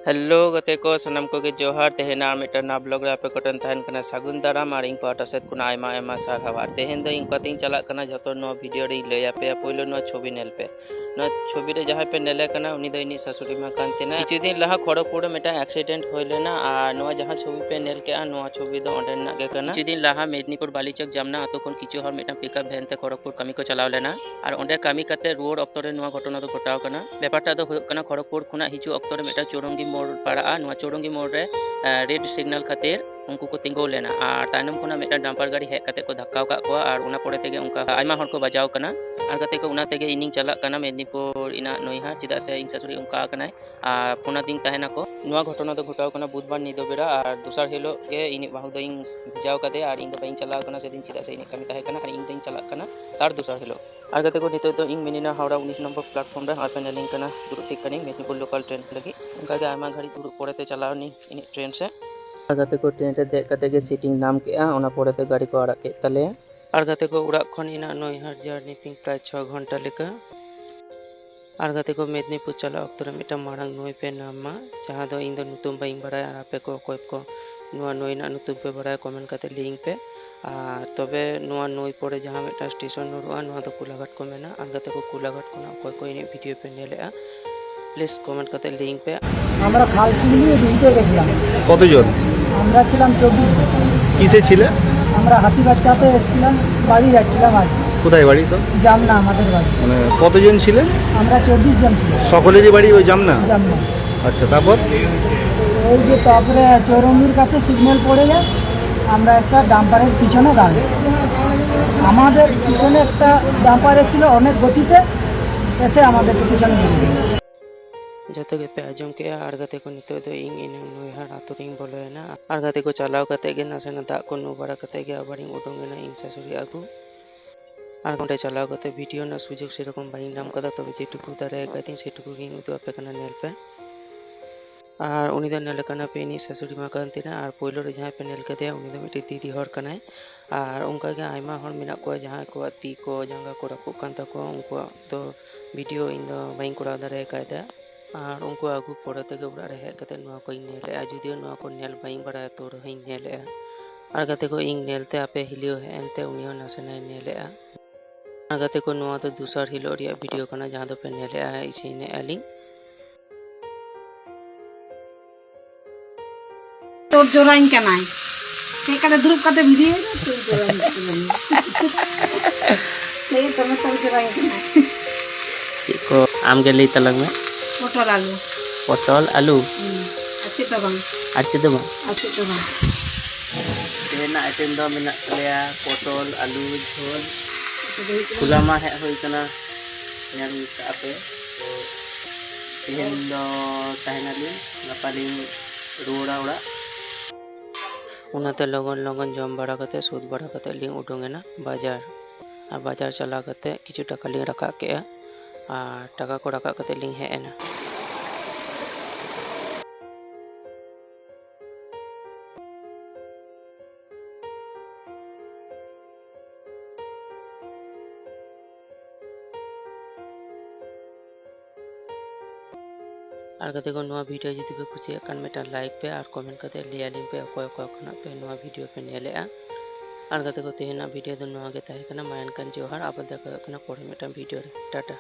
Hello गते को सनम को जोहार तेहना मिटा ना ब्लॉग रे आपे कोटन तहन कना सागुन दाराम और इन पाटा सेत कुना आयमा आयमा सारहावा तेहन दो इन कतिंग चला कना जतो नो वीडियो रे लय आपे पहिलो नो छवि नेल पे नो छवि रे जहां पे नेले कना उनी दो इनी ससुरी मा कांतिना किछु दिन लहा खड़गपुर मिटा एक्सीडेंट होय लेना आ नो जहां छवि पे नेल के आ नो छवि दो ओंडे ना के कना किछु दिन लहा मेदनीपुर बालीचक जामना आतो कोन किछु हर मिटा पिकअप वैन ते खड़गपुर कमी को चलाव लेना और ओंडे कमी कते रोड ऑक्टो रे नो घटना दो घटाव कना बेपारटा दो कना खड़गपुर खुना हिजु ऑक्टो रे मिटा चोरंगी मोड़ पड़ा चोरंगी मोड़ रे रेड सिग्नल खातिर उनको को तिंगो लेना और तायनम खुना मिटा डंपर गाड़ी हेज कते को धक्काव का को और उना पड़े तेगे उनका आयमा हर को बजाव कना और कते को उना तेगे इनिंग चला कना मेदनीपुर इना नोइहा चिदा से इन ससुरी उनका कना आ पुना दिन तहना को नुआ घटना दो घटाव कना बुधवार निदो बेरा और दूसर हिलो के इनि बाहु दो इन भेजाव कते और इन दो बाइन चलाव कना से दिन चिदा से इनि कमी तहे कना और इन दिन चला कना तार दूसर हिलो और कते को नितो तो इन मिनिना हावड़ा 19 नंबर प्लेटफॉर्म रे और पेनेलिंग कना दुरु टिक कनी मेदनीपुर लोकल ट्रेन लगी उनका के आयमा घड़ी दुरु पड़ेते चलाव नी इन ट्रेन से गते को ट्रेन रे देख कते के सीटिंग नाम के ओना पड़ेते गाड़ी को आड़ा के तले और गते को उड़ा खन इना नोइहार जर्नी थिंग प्राय 6 घंटा लेका और गते को मेदनीपुर चला अक्तरे मिटा मारंग नोई पे नामा जहां दो इन दो नुतुम बाइंग बड़ाय और आपे को कोई को नुआ नोई ना नुतुम पे बड़ाय कमेंट कते लिंक पे तबे नुआ नोई पड़े जहां मिटा स्टेशन नुरुआ नुआ दो कुलाघाट को मेना और गते को कुलाघाट को ना कोई कोई ने वीडियो पे नेलेआ प्लीज कमेंट करते लिंक पे আমরা খালসি নিয়ে ঘুরতে গেছিলাম। কতজন? আমরা ছিলাম 24 জন। কিসে ছিলে? আমরা হাতিবাচ্চাতে এসেছিলাম, বাড়ি যাচ্ছিলাম আর কি। কোথায় বাড়ি সব? জামনা আমাদের বাড়ি। মানে কতজন ছিলেন? আমরা 24 জন ছিলাম। সকলেরই বাড়ি ওই জামনা? জামনা। আচ্ছা, তারপর? ওই যে তারপরে চৌরঙ্গির কাছে সিগন্যাল পড়ে যায়, আমরা একটা ডাম্পারের পিছনে দাঁড়াই। আমাদের পিছনে একটা ডাম্পার এসেছিল অনেক গতিতে, এসে আমাদের পিছনে ঢুকে গেল। जते के पे आजम के और गते को नितो दो इंग इन नोइहार आतुरिंग बोले ना और गते को चलाव कते के नासे ना दा को नु बड़ा कते के आबारिंग उडोंगे ना इन ससुरी आगु और कोंडे चलाव कते वीडियो ना सुजोग से रकम बाइन नाम कदा तबे जेटुकु दारे कतिन सेटुकु गिन उदु आपे कना नेल पे और उनी दो नेल कना पे नी ससुरी मा कांतिना और पोइलो रे जहां पे नेल कते उनी दो मिटी दीदी हर कनाय और उनका के आयमा हर मिना को जहां को ती को जंगा को रपु कान तको उनको तो वीडियो इन दो बाइन कोड़ा दारे कायदा और उनको आगू पड़े तक उड़ा रहे कते नुआ को नेले जुदियो नुआ को नेल बाई बड़ा तो रही नेले और गते को इंग नेलते आपे हिलियो है एनते उनियो नसने नेले और गते को नुआ तो दूसर हिलो रिया वीडियो कना जहां दो पे नेले इसीने एलिंग तोर जोराइन कनाय ते काले ग्रुप काते वीडियो तोर जोराइन ते तमे तोर जोराइन कनाय को आम गेली तलंग में पटल आलू अच्छे तो बंग तेना आइटम दो मिना तलेया पटल आलू झोल कुलामा है होई कना नेल कापे तो तेन दो ताहनाली गपाली रोड़ा उड़ा उनाते लगन लगन जम बड़ा कते सूद बड़ा कते लिंग उडोंगेना बाजार और बाजार चला कते किछु टाका लिंग रखा के और टाका को रखा कते लिंग हेना और कते को नवा वीडियो जुदी पे खुशी कान मेटा लाइक पे और कमेंट कते लिया लिंक पे कोय कोय खना पे नवा वीडियो पे नेलेआ और कते को तेना वीडियो दो नवा के ताहे कना मायन कान जोहार आप देखा कना पड़े मेटा वीडियो रे टाटा।